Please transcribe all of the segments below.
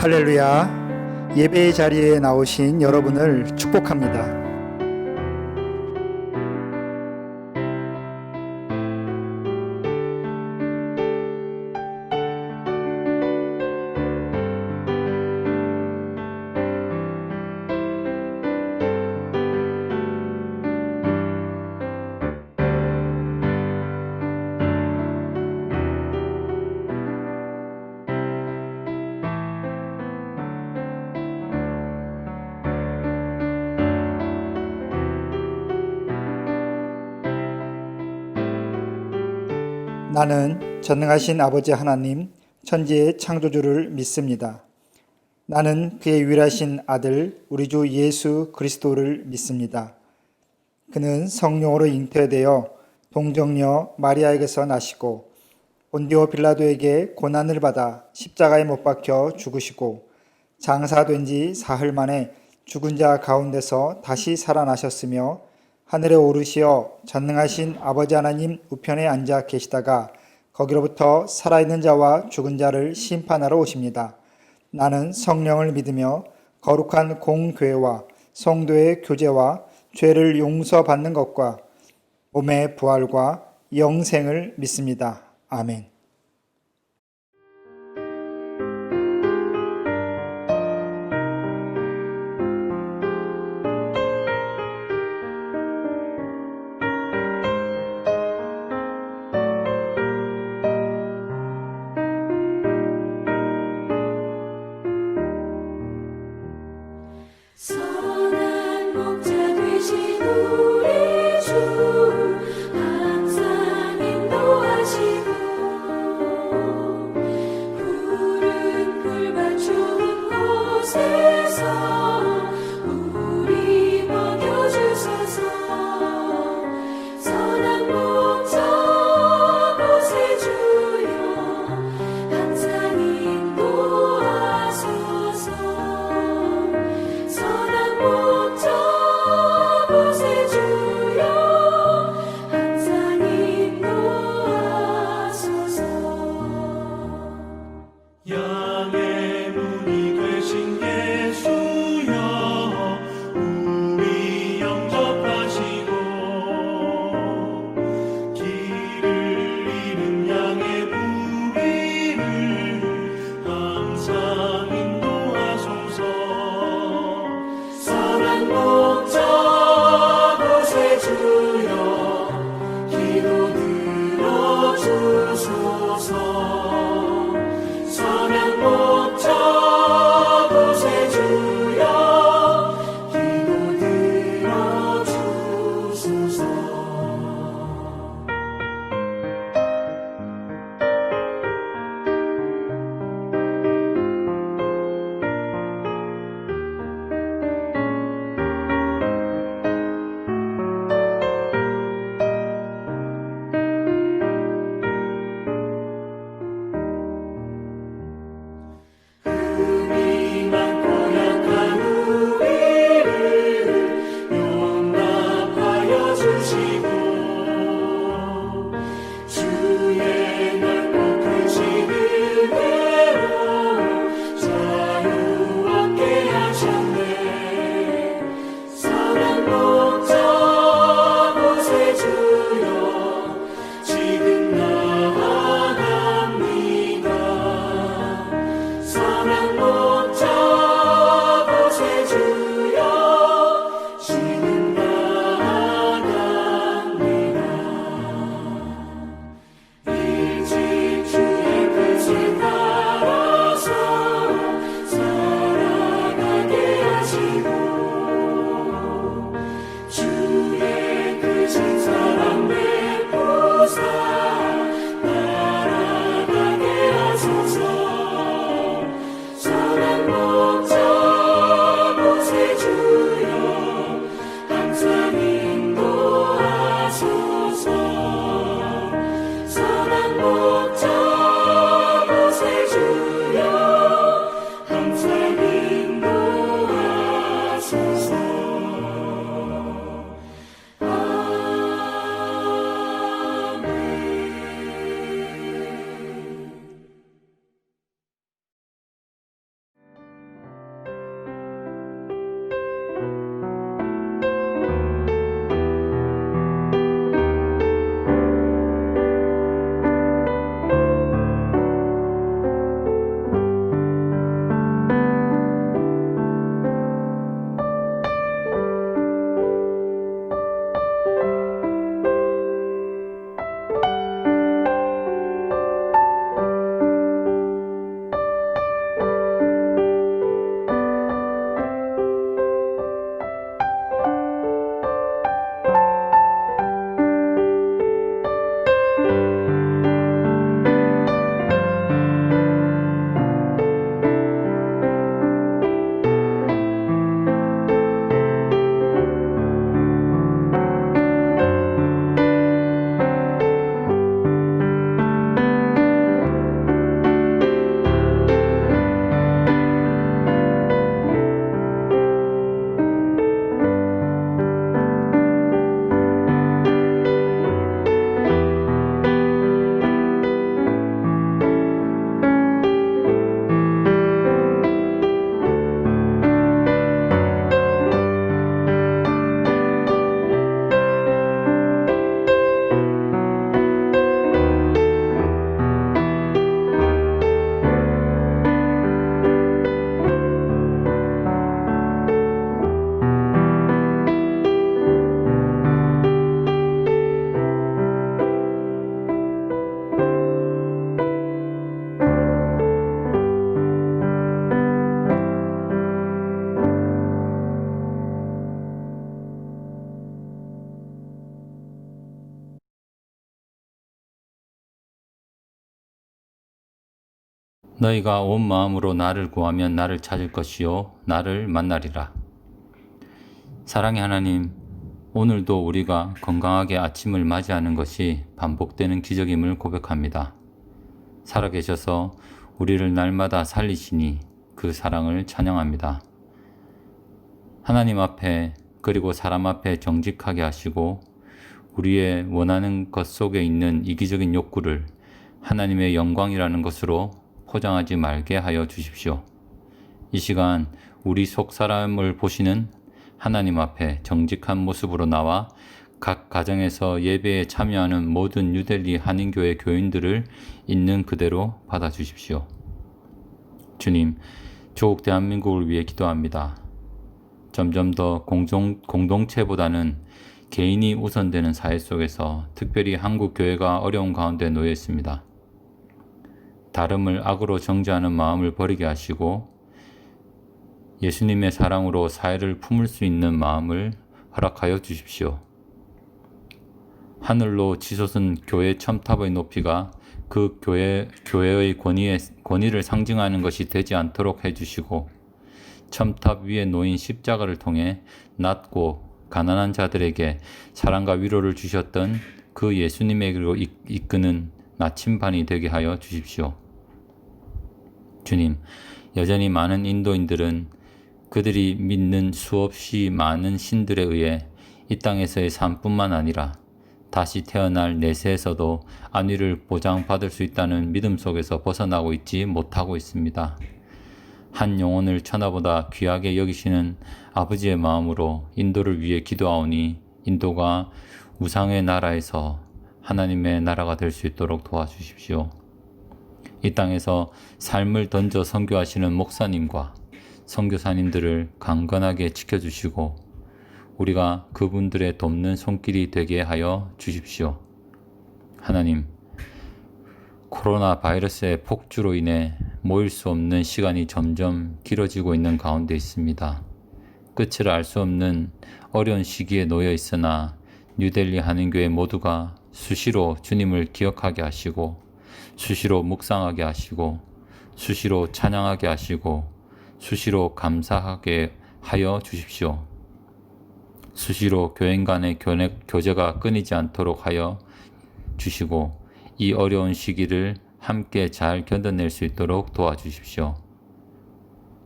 할렐루야. 예배의 자리에 나오신 여러분을 축복합니다. 나는 전능하신 아버지 하나님, 천지의 창조주를 믿습니다. 나는 그의 유일하신 아들, 우리 주 예수 그리스도를 믿습니다. 그는 성령으로 잉태되어 동정녀 마리아에게서 나시고 본디오 빌라도에게 고난을 받아 십자가에 못 박혀 죽으시고 장사된 지 사흘 만에 죽은 자 가운데서 다시 살아나셨으며 하늘에 오르시어 전능하신 아버지 하나님 우편에 앉아 계시다가 거기로부터 살아있는 자와 죽은 자를 심판하러 오십니다. 나는 성령을 믿으며 거룩한 공교회와 성도의 교제와 죄를 용서받는 것과 몸의 부활과 영생을 믿습니다. 아멘. 선한 목자 되신 우리 주 항상 인도하시고 너희가 온 마음으로 나를 구하면 나를 찾을 것이요 나를 만나리라. 사랑의 하나님, 오늘도 우리가 건강하게 아침을 맞이하는 것이 반복되는 기적임을 고백합니다. 살아계셔서 우리를 날마다 살리시니 그 사랑을 찬양합니다. 하나님 앞에 그리고 사람 앞에 정직하게 하시고 우리의 원하는 것 속에 있는 이기적인 욕구를 하나님의 영광이라는 것으로 포장하지 말게 하여 주십시오. 이 시간 우리 속 사람을 보시는 하나님 앞에 정직한 모습으로 나와 각 가정에서 예배에 참여하는 모든 뉴델리 한인교회 교인들을 있는 그대로 받아주십시오. 주님, 조국 대한민국을 위해 기도합니다. 점점 더 공동체보다는 개인이 우선되는 사회 속에서 특별히 한국 교회가 어려운 가운데 놓여 있습니다. 다름을 악으로 정죄하는 마음을 버리게 하시고 예수님의 사랑으로 사회를 품을 수 있는 마음을 허락하여 주십시오. 하늘로 치솟은 교회 첨탑의 높이가 그 교회의 권위를 상징하는 것이 되지 않도록 해주시고 첨탑 위에 놓인 십자가를 통해 낮고 가난한 자들에게 사랑과 위로를 주셨던 그 예수님에게로 이끄는 나침반이 되게 하여 주십시오. 주님, 여전히 많은 인도인들은 그들이 믿는 수없이 많은 신들에 의해 이 땅에서의 삶뿐만 아니라 다시 태어날 내세에서도 안위를 보장받을 수 있다는 믿음 속에서 벗어나고 있지 못하고 있습니다. 한 영혼을 천하보다 귀하게 여기시는 아버지의 마음으로 인도를 위해 기도하오니 인도가 우상의 나라에서 하나님의 나라가 될 수 있도록 도와주십시오. 이 땅에서 삶을 던져 선교하시는 목사님과 선교사님들을 강건하게 지켜주시고 우리가 그분들의 돕는 손길이 되게 하여 주십시오. 하나님, 코로나 바이러스의 폭주로 인해 모일 수 없는 시간이 점점 길어지고 있는 가운데 있습니다. 끝을 알 수 없는 어려운 시기에 놓여 있으나 뉴델리 한인교회 모두가 수시로 주님을 기억하게 하시고 수시로 묵상하게 하시고 수시로 찬양하게 하시고 수시로 감사하게 하여 주십시오. 수시로 교인 간의 교제가 끊이지 않도록 하여 주시고 이 어려운 시기를 함께 잘 견뎌낼 수 있도록 도와주십시오.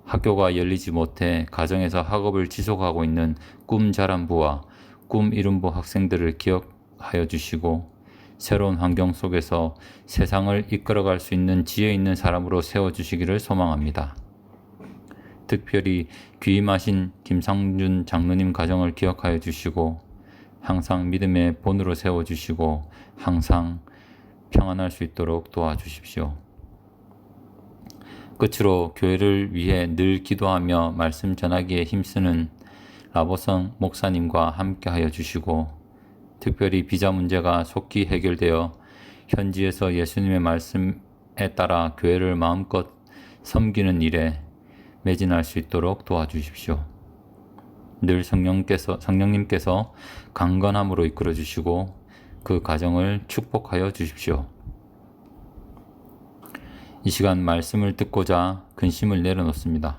학교가 열리지 못해 가정에서 학업을 지속하고 있는 꿈자람부와 꿈이룬부 학생들을 기억하여 주시고 새로운 환경 속에서 세상을 이끌어갈 수 있는 지혜 있는 사람으로 세워주시기를 소망합니다. 특별히 귀임하신 김상준 장로님 가정을 기억하여 주시고 항상 믿음의 본으로 세워주시고 항상 평안할 수 있도록 도와주십시오. 끝으로 교회를 위해 늘 기도하며 말씀 전하기에 힘쓰는 라보성 목사님과 함께하여 주시고 특별히 비자 문제가 속히 해결되어 현지에서 예수님의 말씀에 따라 교회를 마음껏 섬기는 일에 매진할 수 있도록 도와주십시오. 늘 성령님께서 강건함으로 이끌어 주시고 그 가정을 축복하여 주십시오. 이 시간 말씀을 듣고자 근심을 내려놓습니다.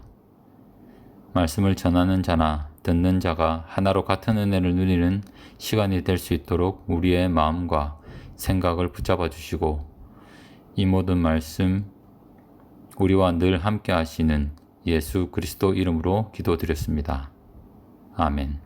말씀을 전하는 자나 듣는 자가 하나로 같은 은혜를 누리는 시간이 될 수 있도록 우리의 마음과 생각을 붙잡아 주시고 이 모든 말씀 우리와 늘 함께 하시는 예수 그리스도 이름으로 기도드렸습니다. 아멘.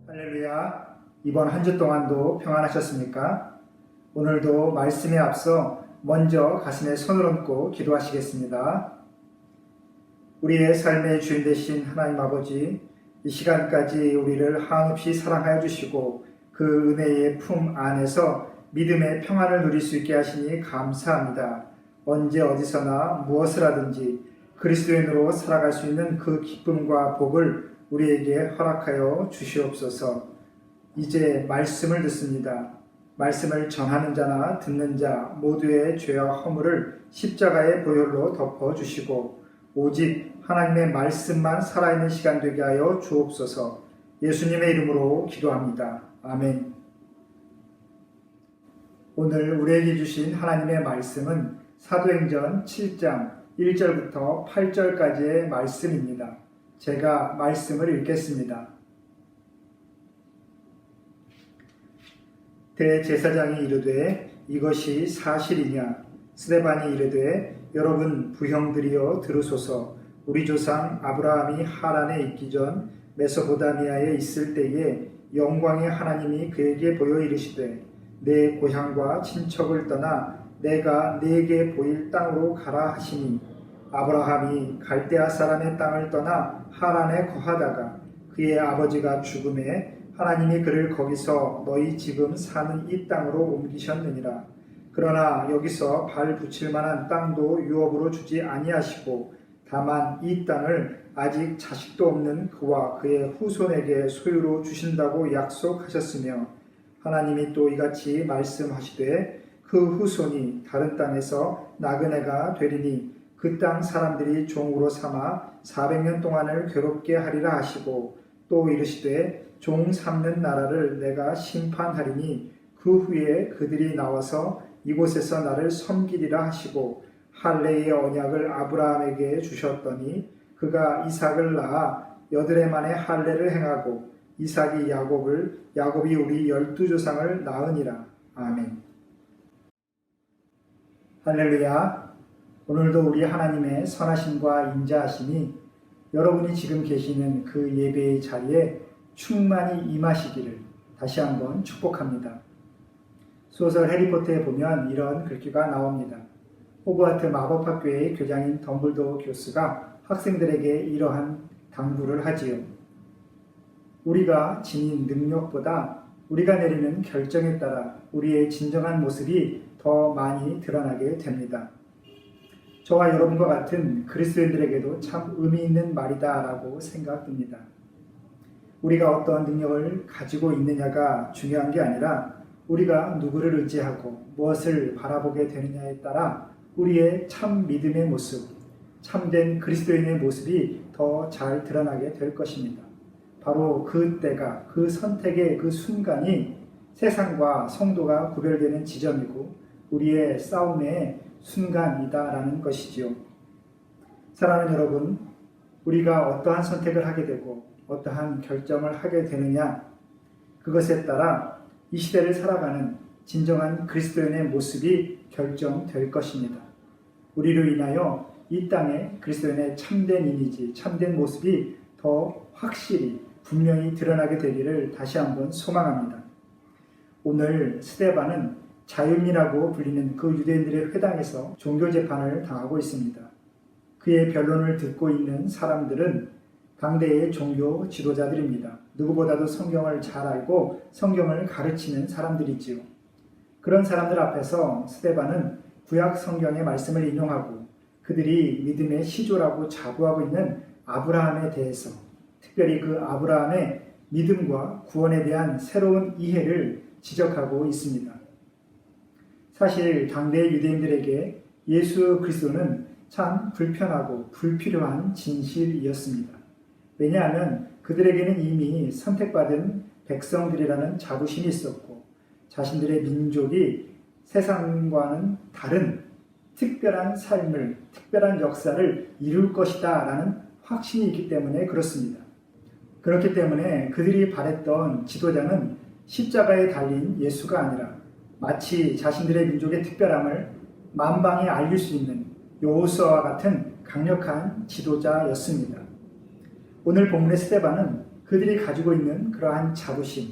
할렐루야. 이번 한 주 동안도 평안하셨습니까? 오늘도 말씀에 앞서 먼저 가슴에 손을 얹고 기도하시겠습니다. 우리의 삶의 주인 되신 하나님 아버지, 이 시간까지 우리를 한없이 사랑하여 주시고 그 은혜의 품 안에서 믿음의 평안을 누릴 수 있게 하시니 감사합니다. 언제 어디서나 무엇을 하든지 그리스도인으로 살아갈 수 있는 그 기쁨과 복을 우리에게 허락하여 주시옵소서. 이제 말씀을 듣습니다. 말씀을 전하는 자나 듣는 자 모두의 죄와 허물을 십자가의 보혈로 덮어주시고 오직 하나님의 말씀만 살아있는 시간 되게 하여 주옵소서. 예수님의 이름으로 기도합니다. 아멘. 오늘 우리에게 주신 하나님의 말씀은 사도행전 7장 1절부터 8절까지의 말씀입니다. 제가 말씀을 읽겠습니다. 대제사장이 이르되 이것이 사실이냐? 스데반이 이르되 여러분 부형들이여 들으소서. 우리 조상 아브라함이 하란에 있기 전 메소포다미아에 있을 때에 영광의 하나님이 그에게 보여 이르시되 내 고향과 친척을 떠나 내가 네게 보일 땅으로 가라 하시니 아브라함이 갈대아 사람의 땅을 떠나 하란에 거하다가 그의 아버지가 죽음에 하나님이 그를 거기서 너희 지금 사는 이 땅으로 옮기셨느니라. 그러나 여기서 발 붙일 만한 땅도 유업으로 주지 아니하시고 다만 이 땅을 아직 자식도 없는 그와 그의 후손에게 소유로 주신다고 약속하셨으며 하나님이 또 이같이 말씀하시되 그 후손이 다른 땅에서 나그네가 되리니 그 땅 사람들이 종으로 삼아 400년 동안을 괴롭게 하리라 하시고 또 이르시되 종 삼는 나라를 내가 심판하리니 그 후에 그들이 나와서 이곳에서 나를 섬기리라 하시고 할례의 언약을 아브라함에게 주셨더니 그가 이삭을 낳아 8해 만에 할례를 행하고 이삭이 야곱을 야곱이 우리 12조상을 낳으니라. 아멘. 할렐루야. 오늘도 우리 하나님의 선하심과 인자하심이 여러분이 지금 계시는 그 예배의 자리에 충만히 임하시기를 다시 한번 축복합니다. 소설 해리포터에 보면 이런 글귀가 나옵니다. 호그와트 마법학교의 교장인 덤블도어 교수가 학생들에게 이러한 당부를 하지요. 우리가 지닌 능력보다 우리가 내리는 결정에 따라 우리의 진정한 모습이 더 많이 드러나게 됩니다. 저와 여러분과 같은 그리스도인들에게도 참 의미 있는 말이다라고 생각됩니다. 우리가 어떤 능력을 가지고 있느냐가 중요한 게 아니라 우리가 누구를 의지하고 무엇을 바라보게 되느냐에 따라 우리의 참 믿음의 모습, 참된 그리스도인의 모습이 더 잘 드러나게 될 것입니다. 바로 그 때가, 그 선택의 그 순간이 세상과 성도가 구별되는 지점이고 우리의 싸움의 순간이다라는 것이지요. 사랑하는 여러분, 우리가 어떠한 선택을 하게 되고 어떠한 결정을 하게 되느냐, 그것에 따라 이 시대를 살아가는 진정한 그리스도인의 모습이 결정될 것입니다. 우리로 인하여 이 땅에 그리스도인의 참된 이미지, 참된 모습이 더 확실히 분명히 드러나게 되기를 다시 한번 소망합니다. 오늘 스데반은 자윤이라고 불리는 그 유대인들의 회당에서 종교재판을 당하고 있습니다. 그의 변론을 듣고 있는 사람들은 당대의 종교 지도자들입니다. 누구보다도 성경을 잘 알고 성경을 가르치는 사람들이지요. 그런 사람들 앞에서 스데반은 구약 성경의 말씀을 인용하고 그들이 믿음의 시조라고 자부하고 있는 아브라함에 대해서, 특별히 그 아브라함의 믿음과 구원에 대한 새로운 이해를 지적하고 있습니다. 사실 당대의 유대인들에게 예수 그리스도는 참 불편하고 불필요한 진실이었습니다. 왜냐하면 그들에게는 이미 선택받은 백성들이라는 자부심이 있었고 자신들의 민족이 세상과는 다른 특별한 삶을, 특별한 역사를 이룰 것이다 라는 확신이 있기 때문에 그렇습니다. 그렇기 때문에 그들이 바랬던 지도자는 십자가에 달린 예수가 아니라 마치 자신들의 민족의 특별함을 만방에 알릴 수 있는 여호수아와 같은 강력한 지도자였습니다. 오늘 본문의 스데반은 그들이 가지고 있는 그러한 자부심,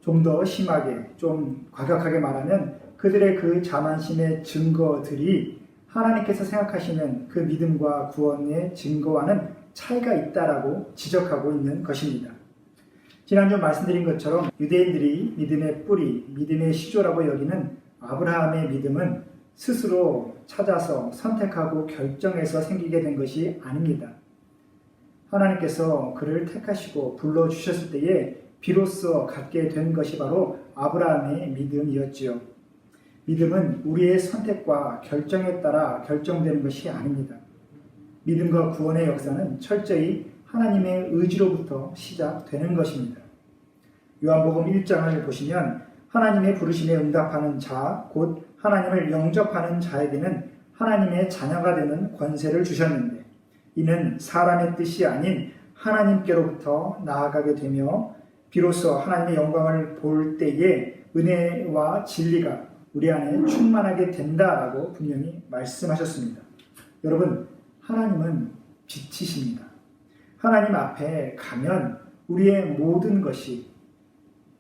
좀 더 심하게, 좀 과격하게 말하면 그들의 그 자만심의 증거들이 하나님께서 생각하시는 그 믿음과 구원의 증거와는 차이가 있다라고 지적하고 있는 것입니다. 지난주 말씀드린 것처럼 유대인들이 믿음의 뿌리, 믿음의 시조라고 여기는 아브라함의 믿음은 스스로 찾아서 선택하고 결정해서 생기게 된 것이 아닙니다. 하나님께서 그를 택하시고 불러주셨을 때에 비로소 갖게 된 것이 바로 아브라함의 믿음이었지요. 믿음은 우리의 선택과 결정에 따라 결정되는 것이 아닙니다. 믿음과 구원의 역사는 철저히 하나님의 의지로부터 시작되는 것입니다. 요한복음 1장을 보시면 하나님의 부르심에 응답하는 자, 곧 하나님을 영접하는 자에게는 하나님의 자녀가 되는 권세를 주셨는데 이는 사람의 뜻이 아닌 하나님께로부터 나아가게 되며 비로소 하나님의 영광을 볼 때에 은혜와 진리가 우리 안에 충만하게 된다라고 분명히 말씀하셨습니다. 여러분, 하나님은 빛이십니다. 하나님 앞에 가면 우리의 모든 것이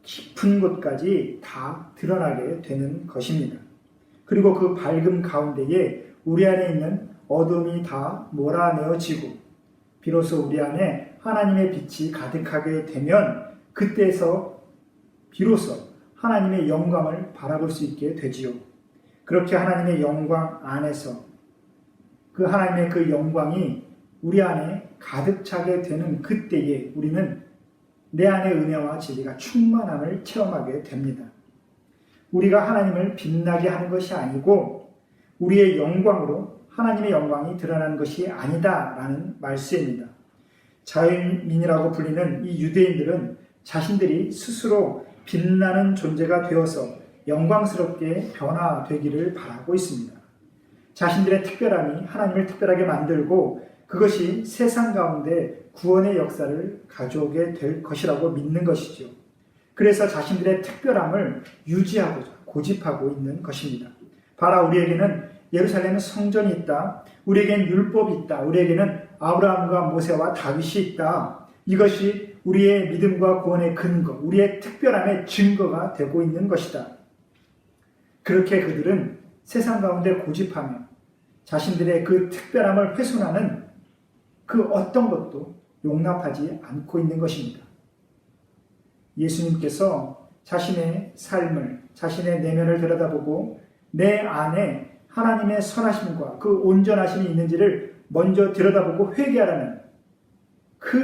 깊은 곳까지 다 드러나게 되는 것입니다. 그리고 그 밝음 가운데에 우리 안에 있는 어둠이 다 몰아내어지고 비로소 우리 안에 하나님의 빛이 가득하게 되면 그때에서 비로소 하나님의 영광을 바라볼 수 있게 되지요. 그렇게 하나님의 영광 안에서 그 하나님의 그 영광이 우리 안에 가득 차게 되는 그때에 우리는 내 안의 은혜와 진리가 충만함을 체험하게 됩니다. 우리가 하나님을 빛나게 하는 것이 아니고 우리의 영광으로 하나님의 영광이 드러나는 것이 아니다라는 말씀입니다. 자연민이라고 불리는 이 유대인들은 자신들이 스스로 빛나는 존재가 되어서 영광스럽게 변화되기를 바라고 있습니다. 자신들의 특별함이 하나님을 특별하게 만들고 그것이 세상 가운데 구원의 역사를 가져오게 될 것이라고 믿는 것이죠. 그래서 자신들의 특별함을 유지하고자 고집하고 있는 것입니다. 바라 우리에게는 예루살렘에 성전이 있다. 우리에게는 율법이 있다. 우리에게는 아브라함과 모세와 다윗이 있다. 이것이 우리의 믿음과 구원의 근거, 우리의 특별함의 증거가 되고 있는 것이다. 그렇게 그들은 세상 가운데 고집하며 자신들의 그 특별함을 훼손하는 그 어떤 것도 용납하지 않고 있는 것입니다. 예수님께서 자신의 삶을, 자신의 내면을 들여다보고 내 안에 하나님의 선하심과 그 온전하심이 있는지를 먼저 들여다보고 회개하라는 그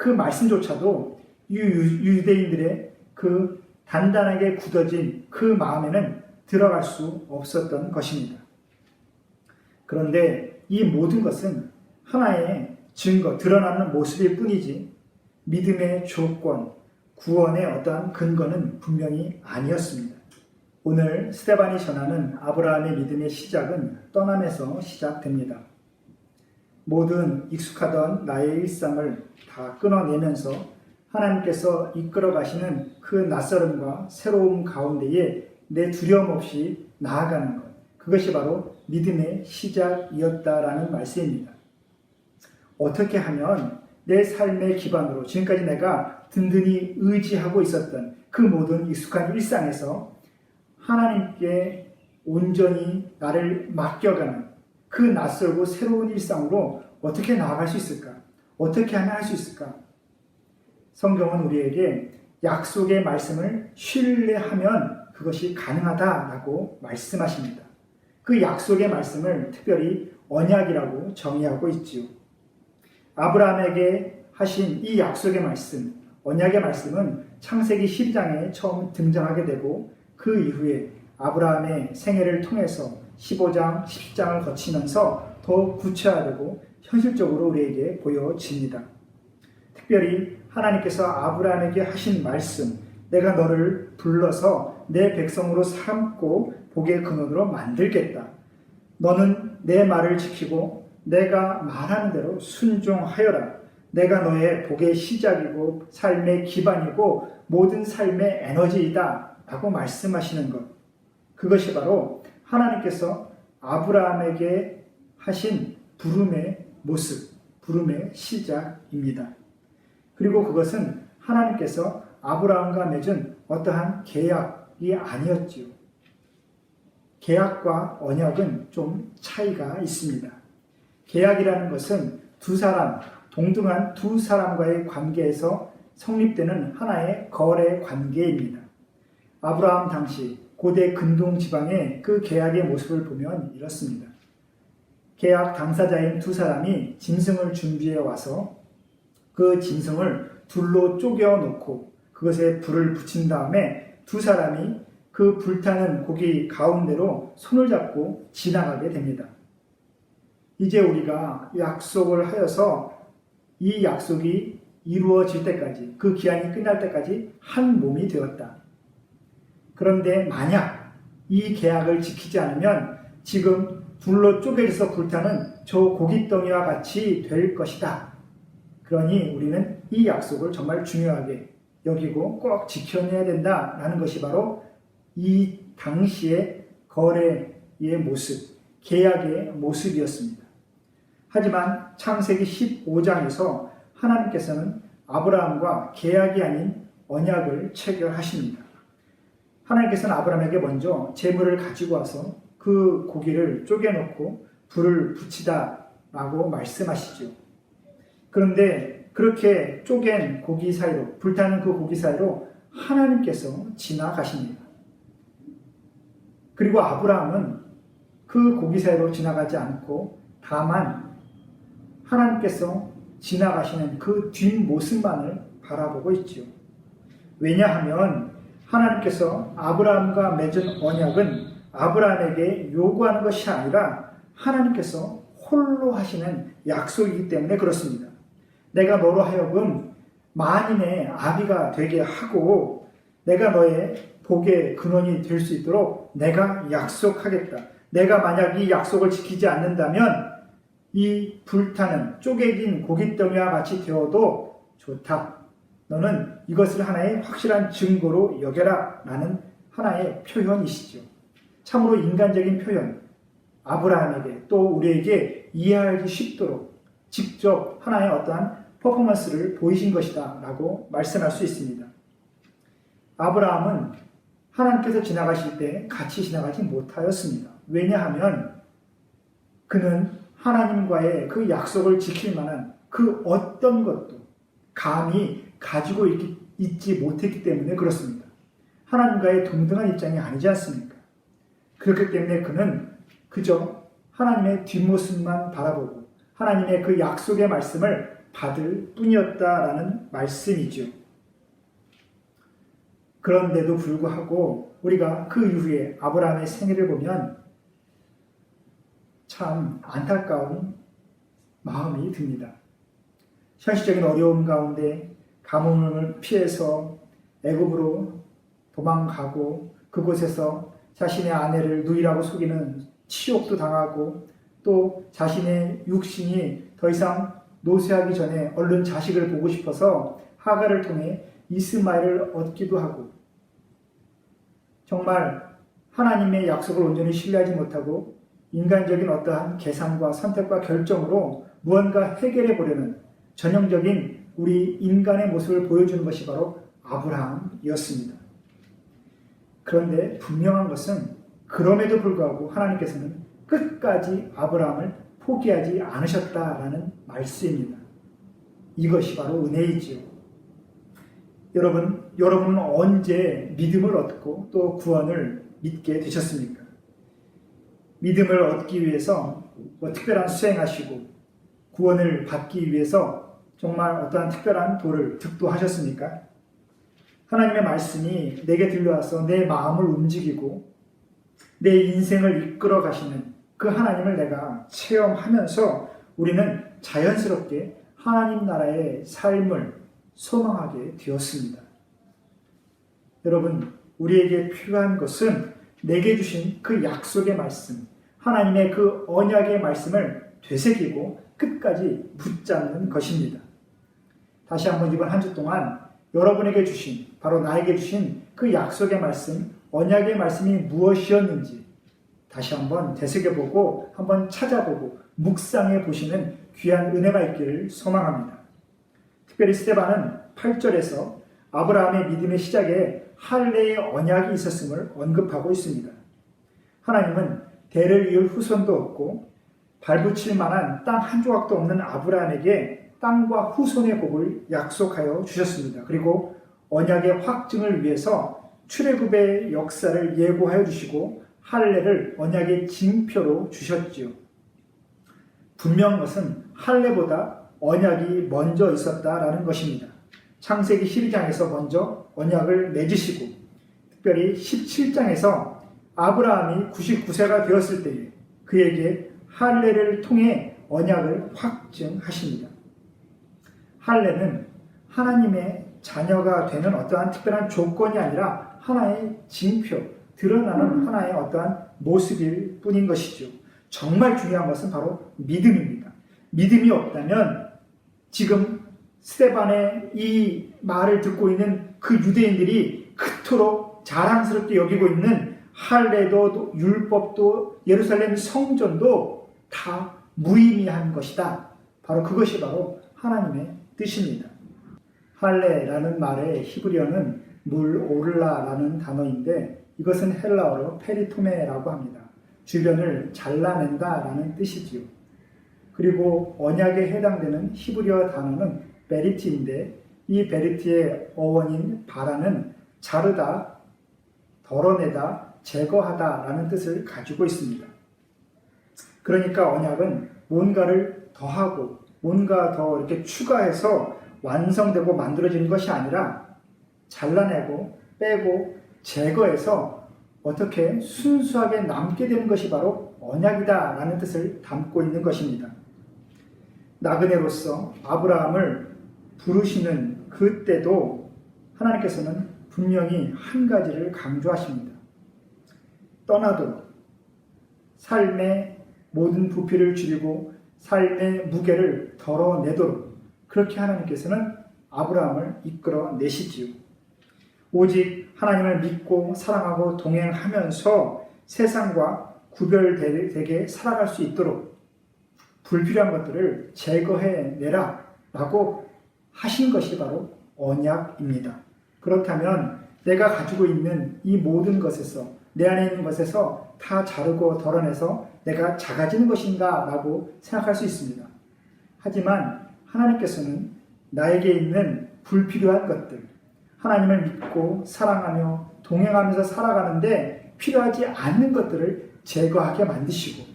말씀조차도 유대인들의 그 단단하게 굳어진 그 마음에는 들어갈 수 없었던 것입니다. 그런데 이 모든 것은 하나의 증거, 드러나는 모습일 뿐이지 믿음의 조건, 구원의 어떠한 근거는 분명히 아니었습니다. 오늘 스데반이 전하는 아브라함의 믿음의 시작은 떠남에서 시작됩니다. 모든 익숙하던 나의 일상을 다 끊어내면서 하나님께서 이끌어 가시는 그 낯설음과 새로움 가운데에 내 두려움 없이 나아가는 것, 그것이 바로 믿음의 시작이었다라는 말씀입니다. 어떻게 하면 내 삶의 기반으로 지금까지 내가 든든히 의지하고 있었던 그 모든 익숙한 일상에서 하나님께 온전히 나를 맡겨가는 그 낯설고 새로운 일상으로 어떻게 나아갈 수 있을까? 어떻게 하면 할 수 있을까? 성경은 우리에게 약속의 말씀을 신뢰하면 그것이 가능하다라고 말씀하십니다. 그 약속의 말씀을 특별히 언약이라고 정의하고 있지요. 아브라함에게 하신 이 약속의 말씀, 언약의 말씀은 창세기 12장에 처음 등장하게 되고 그 이후에 아브라함의 생애를 통해서 15장, 10장을 거치면서 더 구체화되고 현실적으로 우리에게 보여집니다. 특별히 하나님께서 아브라함에게 하신 말씀, 내가 너를 불러서 내 백성으로 삼고 복의 근원으로 만들겠다. 너는 내 말을 지키고 내가 말하는 대로 순종하여라. 내가 너의 복의 시작이고 삶의 기반이고 모든 삶의 에너지이다 라고 말씀하시는 것, 그것이 바로 하나님께서 아브라함에게 하신 부름의 모습, 부름의 시작입니다. 그리고 그것은 하나님께서 아브라함과 맺은 어떠한 계약이 아니었지요. 계약과 언약은 좀 차이가 있습니다. 계약이라는 것은 두 사람, 동등한 두 사람과의 관계에서 성립되는 하나의 거래 관계입니다. 아브라함 당시 고대 근동 지방의 그 계약의 모습을 보면 이렇습니다. 계약 당사자인 두 사람이 짐승을 준비해 와서 그 짐승을 둘로 쪼개 놓고 그것에 불을 붙인 다음에 두 사람이 그 불타는 고기 가운데로 손을 잡고 지나가게 됩니다. 이제 우리가 약속을 하여서 이 약속이 이루어질 때까지, 그 기한이 끝날 때까지 한 몸이 되었다. 그런데 만약 이 계약을 지키지 않으면 지금 불로 쪼개져서 불타는 저 고깃덩이와 같이 될 것이다. 그러니 우리는 이 약속을 정말 중요하게 여기고 꼭 지켜내야 된다라는 것이 바로 이 당시의 거래의 모습, 계약의 모습이었습니다. 하지만 창세기 15장에서 하나님께서는 아브라함과 계약이 아닌 언약을 체결하십니다. 하나님께서는 아브라함에게 먼저 재물을 가지고 와서 그 고기를 쪼개놓고 불을 붙이다라고 말씀하시죠. 그런데 그렇게 쪼갠 고기 사이로, 불타는 그 고기 사이로 하나님께서 지나가십니다. 그리고 아브라함은 그 고기 사이로 지나가지 않고 다만 하나님께서 지나가시는 그 뒷모습만을 바라보고 있죠. 왜냐하면 하나님께서 아브라함과 맺은 언약은 아브라함에게 요구하는 것이 아니라 하나님께서 홀로 하시는 약속이기 때문에 그렇습니다. 내가 너로 하여금 만인의 아비가 되게 하고 내가 너의 복의 근원이 될 수 있도록 내가 약속하겠다. 내가 만약 이 약속을 지키지 않는다면 이 불타는 쪼개진 고깃덩이와 같이 되어도 좋다. 너는 이것을 하나의 확실한 증거로 여겨라 라는 하나의 표현이시죠. 참으로 인간적인 표현, 아브라함에게 또 우리에게 이해하기 쉽도록 직접 하나의 어떠한 퍼포먼스를 보이신 것이다 라고 말씀할 수 있습니다. 아브라함은 하나님께서 지나가실 때 같이 지나가지 못하였습니다. 왜냐하면 그는 하나님과의 그 약속을 지킬 만한 그 어떤 것도 감히 가지고 있지 못했기 때문에 그렇습니다. 하나님과의 동등한 입장이 아니지 않습니까? 그렇기 때문에 그는 그저 하나님의 뒷모습만 바라보고 하나님의 그 약속의 말씀을 받을 뿐이었다라는 말씀이죠. 그런데도 불구하고 우리가 그 이후에 아브라함의 생애를 보면 참 안타까운 마음이 듭니다. 현실적인 어려움 가운데 가뭄을 피해서 애굽으로 도망가고 그곳에서 자신의 아내를 누이라고 속이는 치욕도 당하고 또 자신의 육신이 더 이상 노쇠하기 전에 얼른 자식을 보고 싶어서 하갈을 통해 이스마엘을 얻기도 하고 정말 하나님의 약속을 온전히 신뢰하지 못하고 인간적인 어떠한 계산과 선택과 결정으로 무언가 해결해 보려는 전형적인 우리 인간의 모습을 보여주는 것이 바로 아브라함이었습니다. 그런데 분명한 것은 그럼에도 불구하고 하나님께서는 끝까지 아브라함을 포기하지 않으셨다라는 말씀입니다. 이것이 바로 은혜이지요. 여러분은 언제 믿음을 얻고 또 구원을 믿게 되셨습니까? 믿음을 얻기 위해서 특별한 수행하시고 구원을 받기 위해서 정말 어떠한 특별한 도를 득도하셨습니까? 하나님의 말씀이 내게 들려와서 내 마음을 움직이고 내 인생을 이끌어 가시는 그 하나님을 내가 체험하면서 우리는 자연스럽게 하나님 나라의 삶을 소망하게 되었습니다. 여러분, 우리에게 필요한 것은 내게 주신 그 약속의 말씀, 하나님의 그 언약의 말씀을 되새기고 끝까지 붙잡는 것입니다. 다시 한번 이번 한 주 동안 여러분에게 주신, 바로 나에게 주신 그 약속의 말씀, 언약의 말씀이 무엇이었는지 다시 한번 되새겨보고 한번 찾아보고 묵상해 보시는 귀한 은혜가 있기를 소망합니다. 특별히 스데반은 8절에서 아브라함의 믿음의 시작에 할례의 언약이 있었음을 언급하고 있습니다. 하나님은 대를 이을 후손도 없고 발붙일 만한 땅 한 조각도 없는 아브라함에게 땅과 후손의 복을 약속하여 주셨습니다. 그리고 언약의 확증을 위해서 출애굽의 역사를 예고하여 주시고 할례를 언약의 징표로 주셨지요. 분명한 것은 할례보다 언약이 먼저 있었다라는 것입니다. 창세기 12장에서 먼저 언약을 맺으시고 특별히 17장에서 아브라함이 99세가 되었을 때에 그에게 할례를 통해 언약을 확증하십니다. 할례는 하나님의 자녀가 되는 어떠한 특별한 조건이 아니라 하나의 징표, 드러나는 하나의 어떠한 모습일 뿐인 것이죠. 정말 중요한 것은 바로 믿음입니다. 믿음이 없다면 지금 스데반의 이 말을 듣고 있는 그 유대인들이 그토록 자랑스럽게 여기고 있는 할례도 율법도 예루살렘 성전도 다 무의미한 것이다. 바로 그것이 바로 하나님의 뜻입니다. 할례라는 말의 히브리어는 물오를라라는 단어인데 이것은 헬라어로 페리토메라고 합니다. 주변을 잘라낸다라는 뜻이지요. 그리고 언약에 해당되는 히브리어 단어는 베리티인데 이 베리티의 어원인 바라는 자르다, 덜어내다, 제거하다라는 뜻을 가지고 있습니다. 그러니까 언약은 뭔가를 더하고 뭔가 더 이렇게 추가해서 완성되고 만들어지는 것이 아니라 잘라내고 빼고 제거해서 어떻게 순수하게 남게 되는 것이 바로 언약이다라는 뜻을 담고 있는 것입니다. 나그네로서 아브라함을 부르시는 그때도 하나님께서는 분명히 한 가지를 강조하십니다. 떠나도록 삶의 모든 부피를 줄이고 삶의 무게를 덜어내도록 그렇게 하나님께서는 아브라함을 이끌어내시지요. 오직 하나님을 믿고 사랑하고 동행하면서 세상과 구별되게 살아갈 수 있도록 불필요한 것들을 제거해내라 라고 하신 것이 바로 언약입니다. 그렇다면 내가 가지고 있는 이 모든 것에서 내 안에 있는 것에서 다 자르고 덜어내서 내가 작아지는 것인가 라고 생각할 수 있습니다. 하지만 하나님께서는 나에게 있는 불필요한 것들, 하나님을 믿고 사랑하며 동행하면서 살아가는데 필요하지 않는 것들을 제거하게 만드시고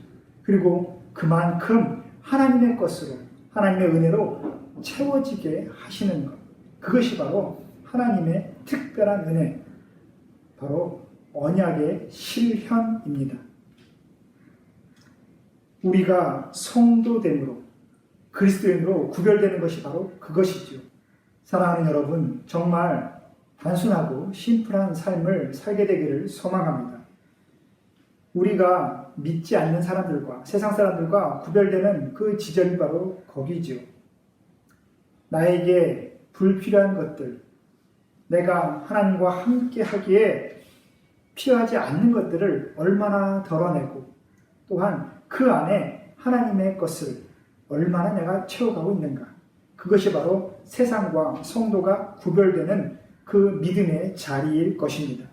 그리고 그만큼 하나님의 것으로 하나님의 은혜로 채워지게 하시는 것, 그것이 바로 하나님의 특별한 은혜, 바로 언약의 실현입니다. 우리가 성도됨으로 그리스도인으로 구별되는 것이 바로 그것이죠. 사랑하는 여러분, 정말 단순하고 심플한 삶을 살게 되기를 소망합니다. 우리가 믿지 않는 사람들과 세상 사람들과 구별되는 그 지점이 바로 거기죠. 나에게 불필요한 것들, 내가 하나님과 함께 하기에 필요하지 않는 것들을 얼마나 덜어내고 또한 그 안에 하나님의 것을 얼마나 내가 채워가고 있는가. 그것이 바로 세상과 성도가 구별되는 그 믿음의 자리일 것입니다.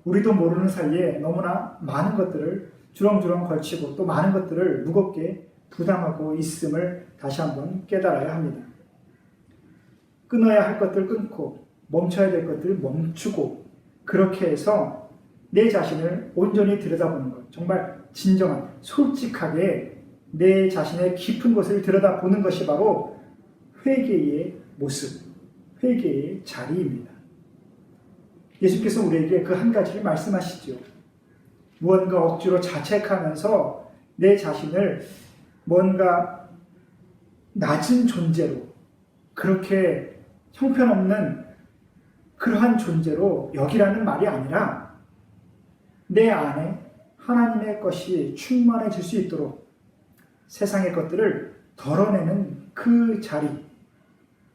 우리도 모르는 사이에 너무나 많은 것들을 주렁주렁 걸치고 또 많은 것들을 무겁게 부담하고 있음을 다시 한번 깨달아야 합니다. 끊어야 할 것들 끊고 멈춰야 될 것들 멈추고 그렇게 해서 내 자신을 온전히 들여다보는 것, 정말 진정한 솔직하게 내 자신의 깊은 곳을 들여다보는 것이 바로 회개의 모습, 회개의 자리입니다. 예수께서 우리에게 그 한 가지를 말씀하시죠. 무언가 억지로 자책하면서 내 자신을 뭔가 낮은 존재로 그렇게 형편없는 그러한 존재로 여기라는 말이 아니라 내 안에 하나님의 것이 충만해질 수 있도록 세상의 것들을 덜어내는 그 자리,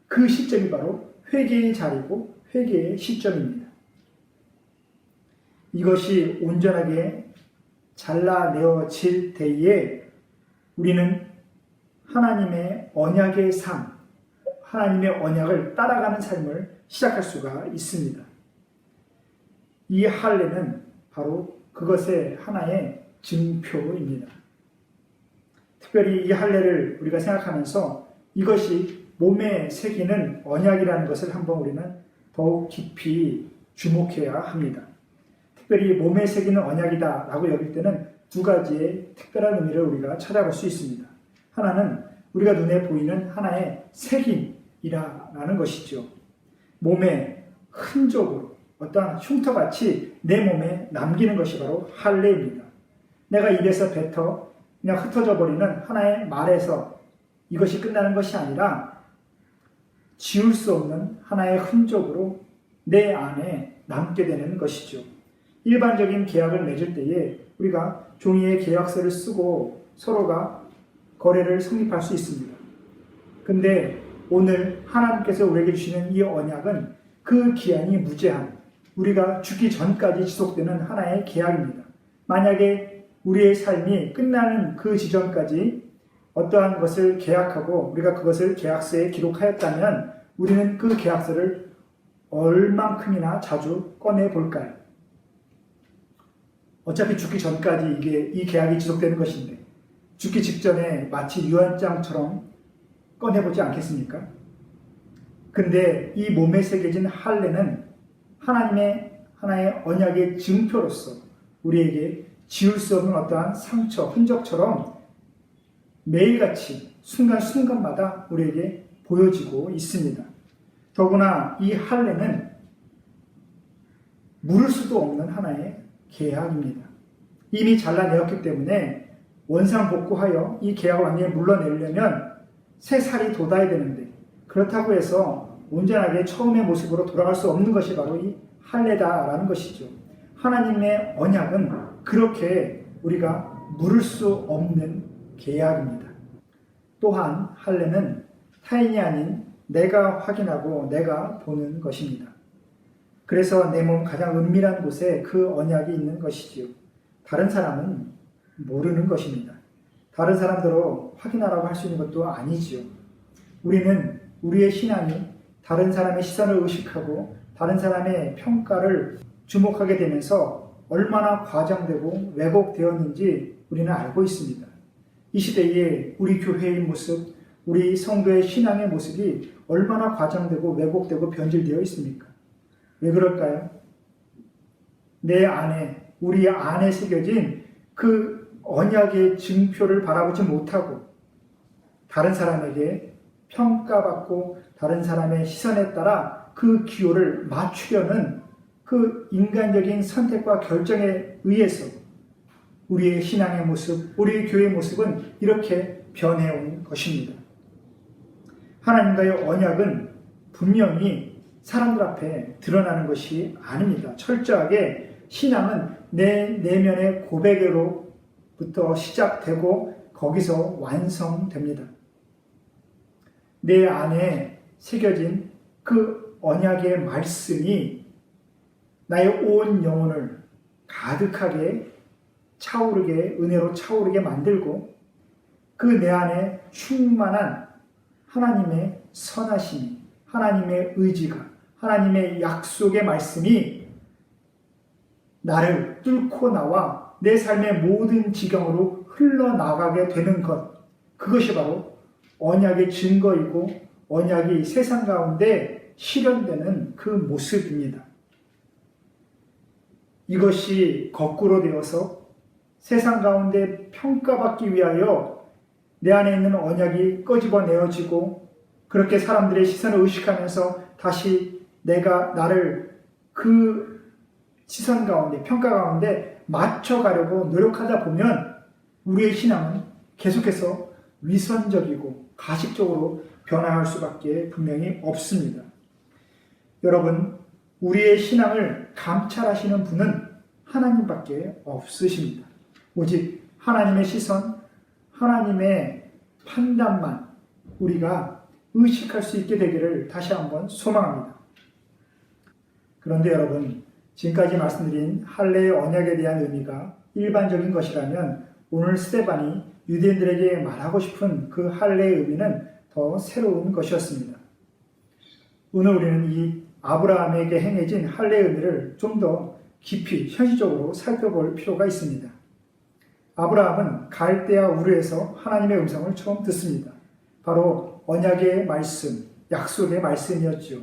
그 시점이 바로 회개의 자리고 회개의 시점입니다. 이것이 온전하게 잘라내어질 때에 우리는 하나님의 언약의 삶, 하나님의 언약을 따라가는 삶을 시작할 수가 있습니다. 이 할례는 바로 그것의 하나의 증표입니다. 특별히 이 할례를 우리가 생각하면서 이것이 몸에 새기는 언약이라는 것을 한번 우리는 더욱 깊이 주목해야 합니다. 특별히 몸에 새기는 언약이다라고 여길 때는 두 가지의 특별한 의미를 우리가 찾아볼 수 있습니다. 하나는 우리가 눈에 보이는 하나의 새김이라는 것이죠. 몸에 흔적으로 어떠한 흉터같이 내 몸에 남기는 것이 바로 할례입니다. 내가 입에서 뱉어 그냥 흩어져 버리는 하나의 말에서 이것이 끝나는 것이 아니라 지울 수 없는 하나의 흔적으로 내 안에 남게 되는 것이죠. 일반적인 계약을 맺을 때에 우리가 종이에 계약서를 쓰고 서로가 거래를 성립할 수 있습니다. 근데 오늘 하나님께서 우리에게 주시는 이 언약은 그 기한이 무제한, 우리가 죽기 전까지 지속되는 하나의 계약입니다. 만약에 우리의 삶이 끝나는 그 지점까지 어떠한 것을 계약하고 우리가 그것을 계약서에 기록하였다면 우리는 그 계약서를 얼만큼이나 자주 꺼내 볼까요? 어차피 죽기 전까지 이 계약이 지속되는 것인데 죽기 직전에 마치 유언장처럼 꺼내보지 않겠습니까? 근데 이 몸에 새겨진 할례는 하나님의 하나의 언약의 증표로서 우리에게 지울 수 없는 어떠한 상처, 흔적처럼 매일같이 순간순간마다 우리에게 보여지고 있습니다. 더구나 이 할례는 물을 수도 없는 하나의 계약입니다. 이미 잘라내었기 때문에 원상복구하여 이 계약을 완전히 물러내려면 새 살이 돋아야 되는데 그렇다고 해서 온전하게 처음의 모습으로 돌아갈 수 없는 것이 바로 이 할례다라는 것이죠. 하나님의 언약은 그렇게 우리가 물을 수 없는 계약입니다. 또한 할례는 타인이 아닌 내가 확인하고 내가 보는 것입니다. 그래서 내 몸 가장 은밀한 곳에 그 언약이 있는 것이지요. 다른 사람은 모르는 것입니다. 다른 사람들로 확인하라고 할 수 있는 것도 아니지요. 우리는 우리의 신앙이 다른 사람의 시선을 의식하고 다른 사람의 평가를 주목하게 되면서 얼마나 과장되고 왜곡되었는지 우리는 알고 있습니다. 이 시대에 우리 교회의 모습, 우리 성도의 신앙의 모습이 얼마나 과장되고 왜곡되고 변질되어 있습니까? 왜 그럴까요? 내 안에, 우리 안에 새겨진 그 언약의 증표를 바라보지 못하고 다른 사람에게 평가받고 다른 사람의 시선에 따라 그 기호를 맞추려는 그 인간적인 선택과 결정에 의해서 우리의 신앙의 모습, 우리의 교회의 모습은 이렇게 변해온 것입니다. 하나님과의 언약은 분명히 사람들 앞에 드러나는 것이 아닙니다. 철저하게 신앙은 내 내면의 고백으로부터 시작되고 거기서 완성됩니다. 내 안에 새겨진 그 언약의 말씀이 나의 온 영혼을 가득하게 차오르게, 은혜로 차오르게 만들고 그 내 안에 충만한 하나님의 선하심이, 하나님의 의지가, 하나님의 약속의 말씀이 나를 뚫고 나와 내 삶의 모든 지경으로 흘러나가게 되는 것, 그것이 바로 언약의 증거이고 언약이 세상 가운데 실현되는 그 모습입니다. 이것이 거꾸로 되어서 세상 가운데 평가받기 위하여 내 안에 있는 언약이 끄집어내어지고 그렇게 사람들의 시선을 의식하면서 다시 내가 나를 그 시선 가운데, 평가 가운데 맞춰가려고 노력하다 보면 우리의 신앙은 계속해서 위선적이고 가식적으로 변화할 수밖에 분명히 없습니다. 여러분, 우리의 신앙을 감찰하시는 분은 하나님밖에 없으십니다. 오직 하나님의 시선, 하나님의 판단만 우리가 의식할 수 있게 되기를 다시 한번 소망합니다. 그런데 여러분, 지금까지 말씀드린 할례의 언약에 대한 의미가 일반적인 것이라면 오늘 스데반이 유대인들에게 말하고 싶은 그 할례의 의미는 더 새로운 것이었습니다. 오늘 우리는 이 아브라함에게 행해진 할례의 의미를 좀 더 깊이 현실적으로 살펴볼 필요가 있습니다. 아브라함은 갈대아 우르에서 하나님의 음성을 처음 듣습니다. 바로 언약의 말씀, 약속의 말씀이었죠.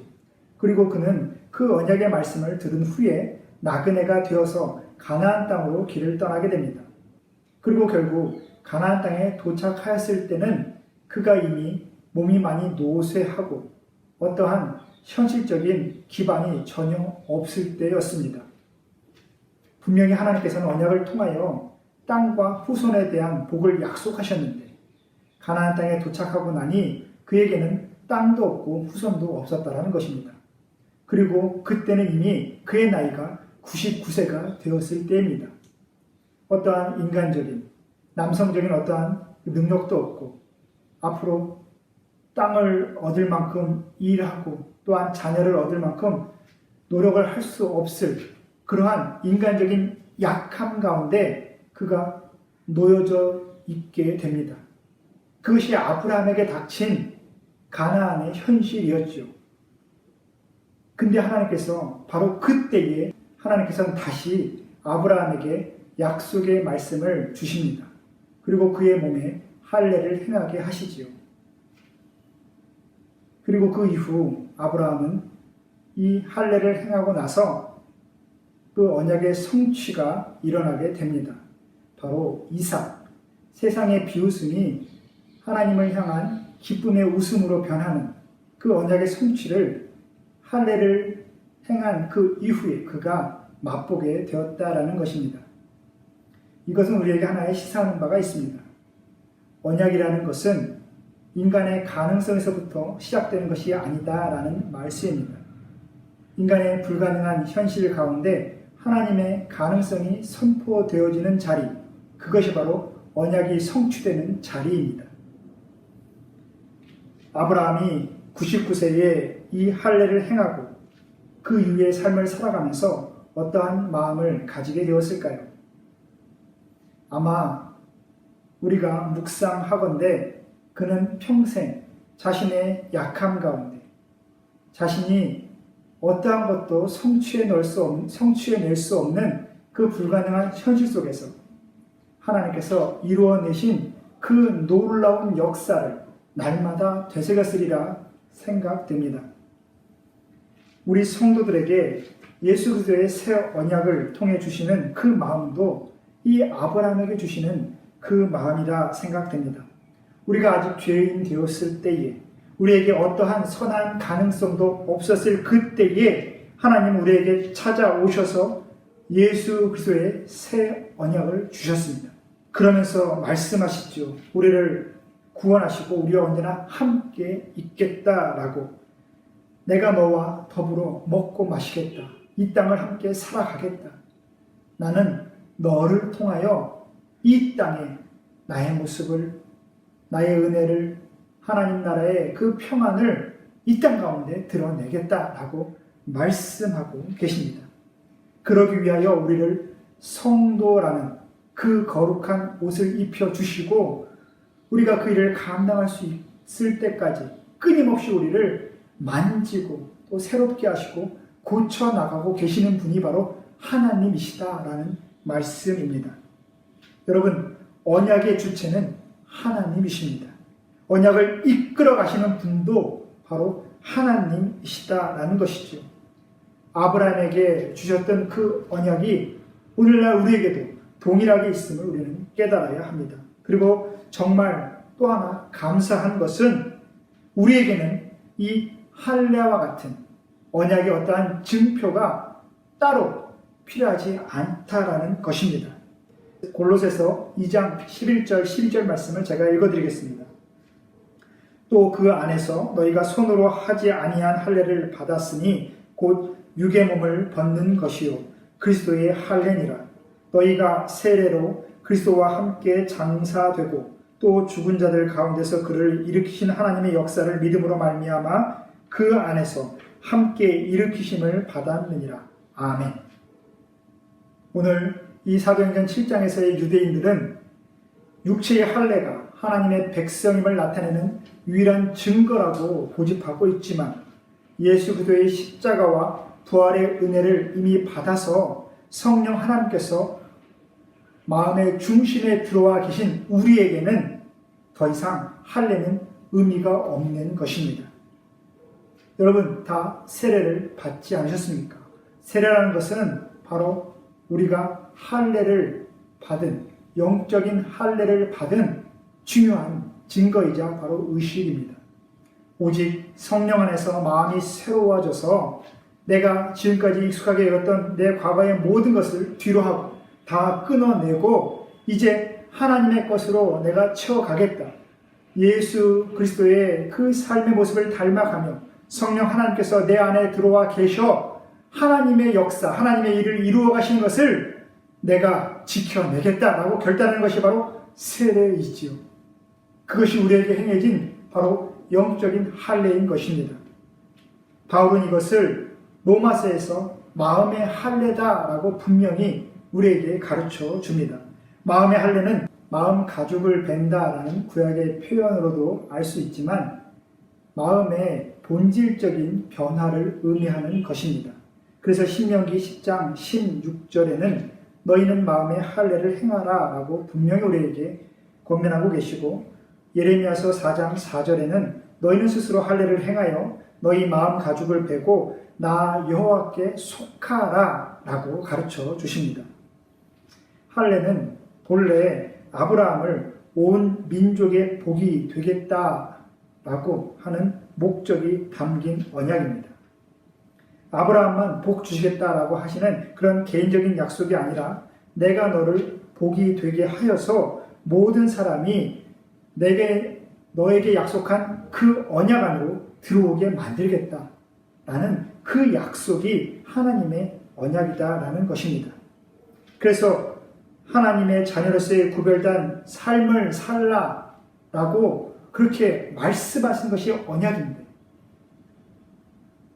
그리고 그는 그 언약의 말씀을 들은 후에 나그네가 되어서 가나안 땅으로 길을 떠나게 됩니다. 그리고 결국 가나안 땅에 도착하였을 때는 그가 이미 몸이 많이 노쇠하고 어떠한 현실적인 기반이 전혀 없을 때였습니다. 분명히 하나님께서는 언약을 통하여 땅과 후손에 대한 복을 약속하셨는데 가나안 땅에 도착하고 나니 그에게는 땅도 없고 후손도 없었다라는 것입니다. 그리고 그때는 이미 그의 나이가 99세가 되었을 때입니다. 어떠한 인간적인, 남성적인 어떠한 능력도 없고 앞으로 땅을 얻을 만큼 일하고 또한 자녀를 얻을 만큼 노력을 할 수 없을 그러한 인간적인 약함 가운데 그가 놓여져 있게 됩니다. 그것이 아브라함에게 닥친 가나안의 현실이었죠. 근데 하나님께서 바로 그때에 하나님께서는 다시 아브라함에게 약속의 말씀을 주십니다. 그리고 그의 몸에 할례를 행하게 하시지요. 그리고 그 이후 아브라함은 이 할례를 행하고 나서 그 언약의 성취가 일어나게 됩니다. 바로 이삭, 세상의 비웃음이 하나님을 향한 기쁨의 웃음으로 변하는 그 언약의 성취를 할례를 행한 그 이후에 그가 맛보게 되었다라는 것입니다. 이것은 우리에게 하나의 시사하는 바가 있습니다. 언약이라는 것은 인간의 가능성에서부터 시작되는 것이 아니다라는 말씀입니다. 인간의 불가능한 현실 가운데 하나님의 가능성이 선포되어지는 자리, 그것이 바로 언약이 성취되는 자리입니다. 아브라함이 99세에 이 할례를 행하고 그 이후의 삶을 살아가면서 어떠한 마음을 가지게 되었을까요? 아마 우리가 묵상하건대 그는 평생 자신의 약함 가운데 자신이 어떠한 것도 성취해낼 수 없는 그 불가능한 현실 속에서 하나님께서 이루어내신 그 놀라운 역사를 날마다 되새겼으리라 생각됩니다. 우리 성도들에게 예수 그리스도의 새 언약을 통해 주시는 그 마음도 이 아브라함에게 주시는 그 마음이라 생각됩니다. 우리가 아직 죄인 되었을 때에 우리에게 어떠한 선한 가능성도 없었을 그때에 하나님 우리에게 찾아오셔서 예수 그리스도의 새 언약을 주셨습니다. 그러면서 말씀하시죠. 우리를 구원하시고 우리와 언제나 함께 있겠다라고, 내가 너와 더불어 먹고 마시겠다. 이 땅을 함께 살아가겠다. 나는 너를 통하여 이 땅에 나의 모습을, 나의 은혜를, 하나님 나라의 그 평안을 이 땅 가운데 드러내겠다라고 말씀하고 계십니다. 그러기 위하여 우리를 성도라는 그 거룩한 옷을 입혀주시고 우리가 그 일을 감당할 수 있을 때까지 끊임없이 우리를 만지고 또 새롭게 하시고 고쳐나가고 계시는 분이 바로 하나님이시다라는 말씀입니다. 여러분, 언약의 주체는 하나님이십니다. 언약을 이끌어 가시는 분도 바로 하나님이시다라는 것이죠. 아브라함에게 주셨던 그 언약이 오늘날 우리에게도 동일하게 있음을 우리는 깨달아야 합니다. 그리고 정말 또 하나 감사한 것은 우리에게는 이 할례와 같은 언약의 어떠한 증표가 따로 필요하지 않다라는 것입니다. 골로새서 2장 11절 12절 말씀을 제가 읽어드리겠습니다. 또 그 안에서 너희가 손으로 하지 아니한 할례를 받았으니 곧 육의 몸을 벗는 것이요 그리스도의 할례니라. 너희가 세례로 그리스도와 함께 장사되고 또 죽은 자들 가운데서 그를 일으키신 하나님의 역사를 믿음으로 말미암아 그 안에서 함께 일으키심을 받았느니라. 아멘. 오늘 이 사도행전 7장에서의 유대인들은 육체의 할례가 하나님의 백성임을 나타내는 유일한 증거라고 고집하고 있지만 예수 그리스도의 십자가와 부활의 은혜를 이미 받아서 성령 하나님께서 마음의 중심에 들어와 계신 우리에게는 더 이상 할례는 의미가 없는 것입니다. 여러분 다 세례를 받지 않으셨습니까? 세례라는 것은 바로 우리가 할례를 받은, 영적인 할례를 받은 중요한 증거이자 바로 의식입니다. 오직 성령 안에서 마음이 새로워져서 내가 지금까지 익숙하게 여겼던 내 과거의 모든 것을 뒤로하고 다 끊어내고 이제 하나님의 것으로 내가 채워가겠다. 예수 그리스도의 그 삶의 모습을 닮아가며 성령 하나님께서 내 안에 들어와 계셔 하나님의 역사, 하나님의 일을 이루어 가시는 것을 내가 지켜내겠다라고 결단하는 것이 바로 세례이지요. 그것이 우리에게 행해진 바로 영적인 할례인 것입니다. 바울은 이것을 로마서에서 마음의 할례다라고 분명히 우리에게 가르쳐 줍니다. 마음의 할례는 마음 가죽을 벤다라는 구약의 표현으로도 알 수 있지만 마음의 본질적인 변화를 의미하는 것입니다. 그래서 신명기 10장 16절에는 너희는 마음의 할례를 행하라 라고 분명히 우리에게 권면하고 계시고 예레미야서 4장 4절에는 너희는 스스로 할례를 행하여 너희 마음 가죽을 베고 나 여호와께 속하라 라고 가르쳐 주십니다. 할례는 본래 아브라함을 온 민족의 복이 되겠다라고 하는 목적이 담긴 언약입니다. 아브라함만 복 주시겠다라고 하시는 그런 개인적인 약속이 아니라 내가 너를 복이 되게 하여서 모든 사람이 너에게 약속한 그 언약 안으로 들어오게 만들겠다라는 그 약속이 하나님의 언약이다라는 것입니다. 그래서 하나님의 자녀로서의 구별된 삶을 살라라고 그렇게 말씀하신 것이 언약입니다.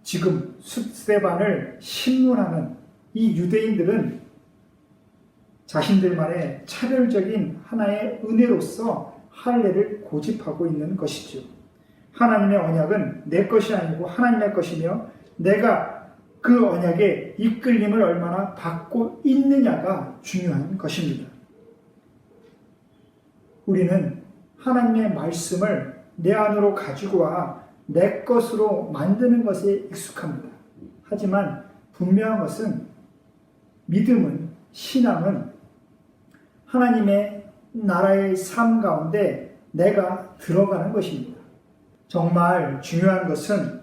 지금 숫세반을 신문하는 이 유대인들은 자신들만의 차별적인 하나의 은혜로서 할례를 고집하고 있는 것이죠. 하나님의 언약은 내 것이 아니고 하나님의 것이며 내가 그 언약의 이끌림을 얼마나 받고 있느냐가 중요한 것입니다. 우리는 하나님의 말씀을 내 안으로 가지고 와 내 것으로 만드는 것에 익숙합니다. 하지만 분명한 것은 믿음은, 신앙은 하나님의 나라의 삶 가운데 내가 들어가는 것입니다. 정말 중요한 것은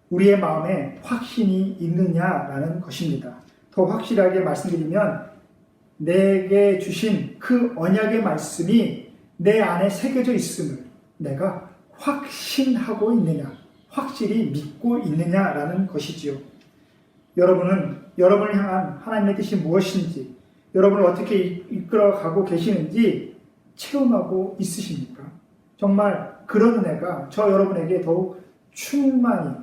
우리의 마음에 확신이 있느냐라는 것입니다. 더 확실하게 말씀드리면 내게 주신 그 언약의 말씀이 내 안에 새겨져 있음을 내가 확신하고 있느냐, 확실히 믿고 있느냐라는 것이지요. 여러분은 여러분을 향한 하나님의 뜻이 무엇인지, 여러분을 어떻게 이끌어가고 계시는지 체험하고 있으십니까? 정말 그런 은혜가 저 여러분에게 더욱 충만히,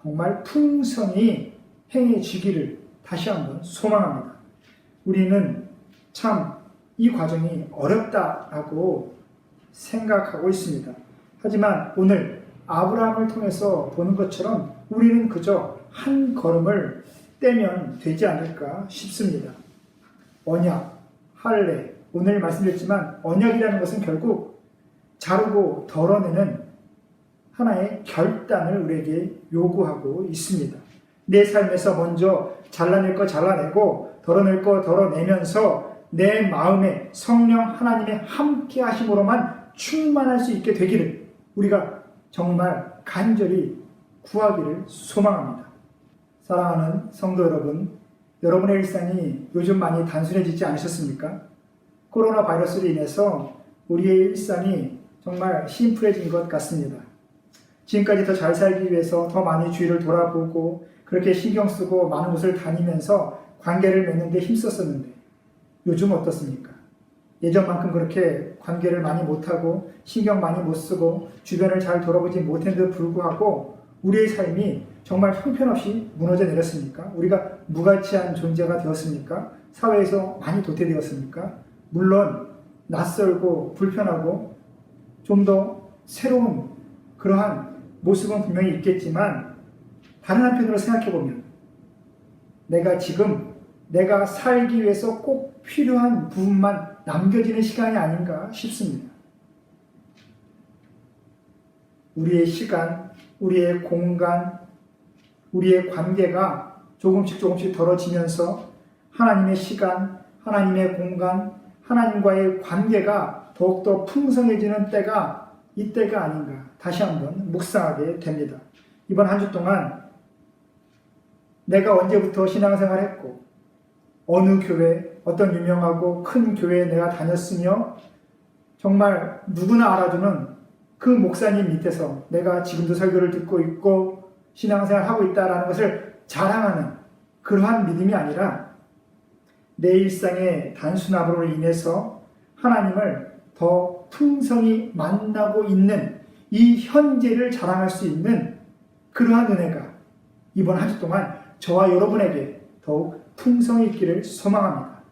정말 풍성히 행해지기를 다시 한번 소망합니다. 우리는 참 이 과정이 어렵다라고 생각하고 있습니다. 하지만 오늘 아브라함을 통해서 보는 것처럼 우리는 그저 한 걸음을 떼면 되지 않을까 싶습니다. 언약, 할례, 오늘 말씀드렸지만 언약이라는 것은 결국 자르고 덜어내는 하나의 결단을 우리에게 요구하고 있습니다. 내 삶에서 먼저 잘라낼 거 잘라내고 덜어낼 거 덜어내면서 내 마음에 성령 하나님의 함께 하심으로만 충만할 수 있게 되기를 우리가 정말 간절히 구하기를 소망합니다. 사랑하는 성도 여러분, 여러분의 일상이 요즘 많이 단순해지지 않으셨습니까? 코로나 바이러스로 인해서 우리의 일상이 정말 심플해진 것 같습니다. 지금까지 더 잘 살기 위해서 더 많이 주위를 돌아보고 그렇게 신경 쓰고 많은 곳을 다니면서 관계를 맺는 데 힘썼었는데 요즘 어떻습니까? 예전만큼 그렇게 관계를 많이 못하고 신경 많이 못 쓰고 주변을 잘 돌아보지 못했는데도 불구하고 우리의 삶이 정말 형편없이 무너져 내렸습니까? 우리가 무가치한 존재가 되었습니까? 사회에서 많이 도태되었습니까? 물론 낯설고 불편하고 좀 더 새로운 그러한 모습은 분명히 있겠지만 다른 한편으로 생각해보면 내가 지금 내가 살기 위해서 꼭 필요한 부분만 남겨지는 시간이 아닌가 싶습니다. 우리의 시간, 우리의 공간, 우리의 관계가 조금씩 떨어지면서 하나님의 시간, 하나님의 공간, 하나님과의 관계가 더욱더 풍성해지는 때가 이때가 아닌가 다시 한번 묵상하게 됩니다. 이번 한 주 동안 내가 언제부터 신앙생활 했고 어느 교회, 어떤 유명하고 큰 교회에 내가 다녔으며 정말 누구나 알아주는 그 목사님 밑에서 내가 지금도 설교를 듣고 있고 신앙생활 하고 있다는 것을 자랑하는 그러한 믿음이 아니라 내 일상의 단순함으로 인해서 하나님을 더 풍성히 만나고 있는 이 현재를 자랑할 수 있는 그러한 은혜가 이번 한 주 동안 저와 여러분에게 더욱 풍성히 있기를 소망합니다.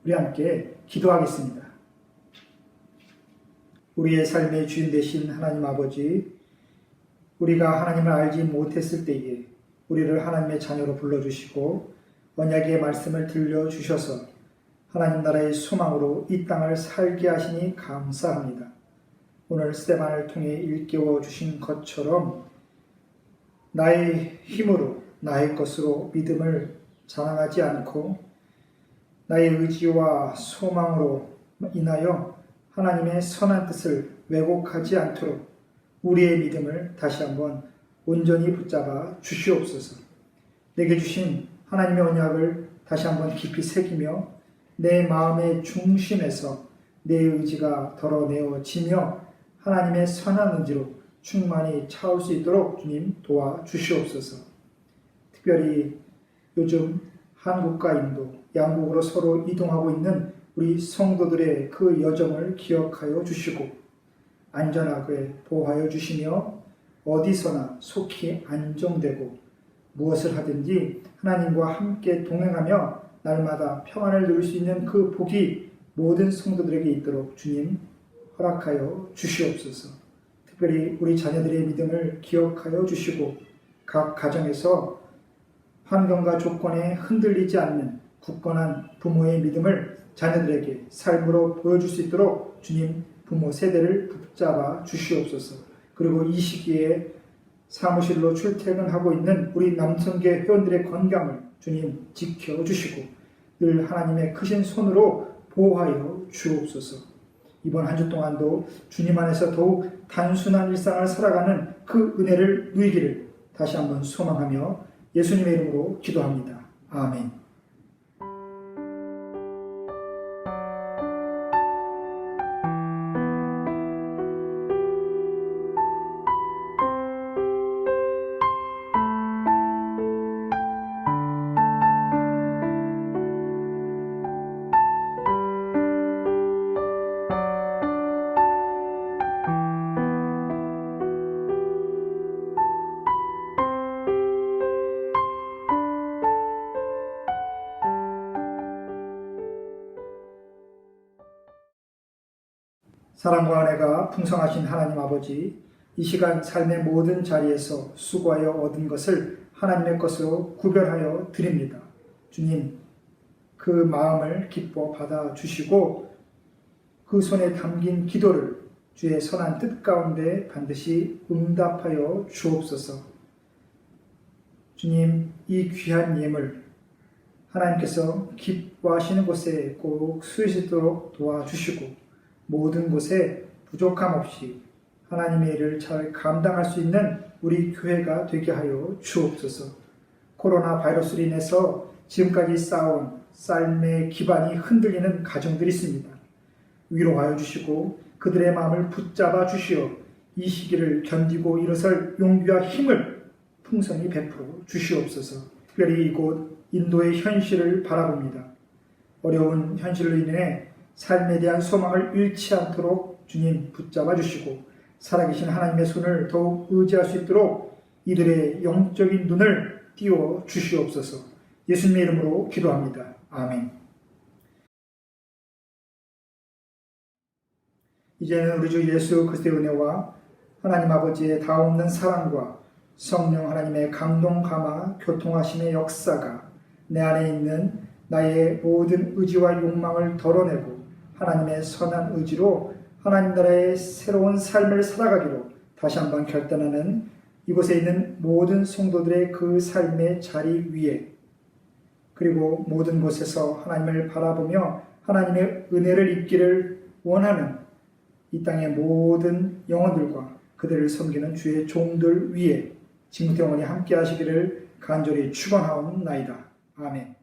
우리 함께 기도하겠습니다. 우리의 삶의 주인 되신 하나님 아버지, 우리가 하나님을 알지 못했을 때에 우리를 하나님의 자녀로 불러주시고 언약의 말씀을 들려주셔서 하나님 나라의 소망으로 이 땅을 살게 하시니 감사합니다. 오늘 스데반을 통해 일깨워 주신 것처럼 나의 힘으로 나의 것으로 믿음을 자랑하지 않고 나의 의지와 소망으로 인하여 하나님의 선한 뜻을 왜곡하지 않도록 우리의 믿음을 다시 한번 온전히 붙잡아 주시옵소서. 내게 주신 하나님의 언약을 다시 한번 깊이 새기며 내 마음의 중심에서 내 의지가 덜어내어지며 하나님의 선한 의지로 충만히 차올 수 있도록 주님 도와주시옵소서. 특별히 요즘 한국과 인도, 양국으로 서로 이동하고 있는 우리 성도들의 그 여정을 기억하여 주시고 안전하게 보호하여 주시며 어디서나 속히 안정되고 무엇을 하든지 하나님과 함께 동행하며 날마다 평안을 누릴 수 있는 그 복이 모든 성도들에게 있도록 주님 허락하여 주시옵소서. 특별히 우리 자녀들의 믿음을 기억하여 주시고 각 가정에서 환경과 조건에 흔들리지 않는 굳건한 부모의 믿음을 자녀들에게 삶으로 보여줄 수 있도록 주님 부모 세대를 붙잡아 주시옵소서. 그리고 이 시기에 사무실로 출퇴근하고 있는 우리 남성계 회원들의 건강을 주님 지켜주시고 늘 하나님의 크신 손으로 보호하여 주옵소서. 이번 한 주 동안도 주님 안에서 더욱 단순한 일상을 살아가는 그 은혜를 누리기를 다시 한번 소망하며 예수님의 이름으로 기도합니다. 아멘. 사랑과 은혜가 풍성하신 하나님 아버지, 이 시간 삶의 모든 자리에서 수고하여 얻은 것을 하나님의 것으로 구별하여 드립니다. 주님, 그 마음을 기뻐 받아주시고 그 손에 담긴 기도를 주의 선한 뜻 가운데 반드시 응답하여 주옵소서. 주님, 이 귀한 예물 하나님께서 기뻐하시는 곳에 꼭 수일 수 있도록 도와주시고 모든 곳에 부족함 없이 하나님의 일을 잘 감당할 수 있는 우리 교회가 되게 하여 주옵소서. 코로나 바이러스로 인해서 지금까지 쌓아온 삶의 기반이 흔들리는 가정들이 있습니다. 위로하여 주시고 그들의 마음을 붙잡아 주시어 이 시기를 견디고 일어설 용기와 힘을 풍성히 베풀어 주시옵소서. 특별히 이곳 인도의 현실을 바라봅니다. 어려운 현실로 인해 삶에 대한 소망을 잃지 않도록 주님 붙잡아 주시고 살아계신 하나님의 손을 더욱 의지할 수 있도록 이들의 영적인 눈을 띄워 주시옵소서. 예수님의 이름으로 기도합니다. 아멘. 이제는 우리 주 예수 그리스도의 은혜와 하나님 아버지의 다없는 사랑과 성령 하나님의 감동 감화 교통하심의 역사가 내 안에 있는 나의 모든 의지와 욕망을 덜어내고 하나님의 선한 의지로 하나님 나라의 새로운 삶을 살아가기로 다시 한번 결단하는 이곳에 있는 모든 성도들의 그 삶의 자리 위에, 그리고 모든 곳에서 하나님을 바라보며 하나님의 은혜를 입기를 원하는 이 땅의 모든 영혼들과 그들을 섬기는 주의 종들 위에 지금부터 영원히 함께 하시기를 간절히 축원하옵나이다. 아멘.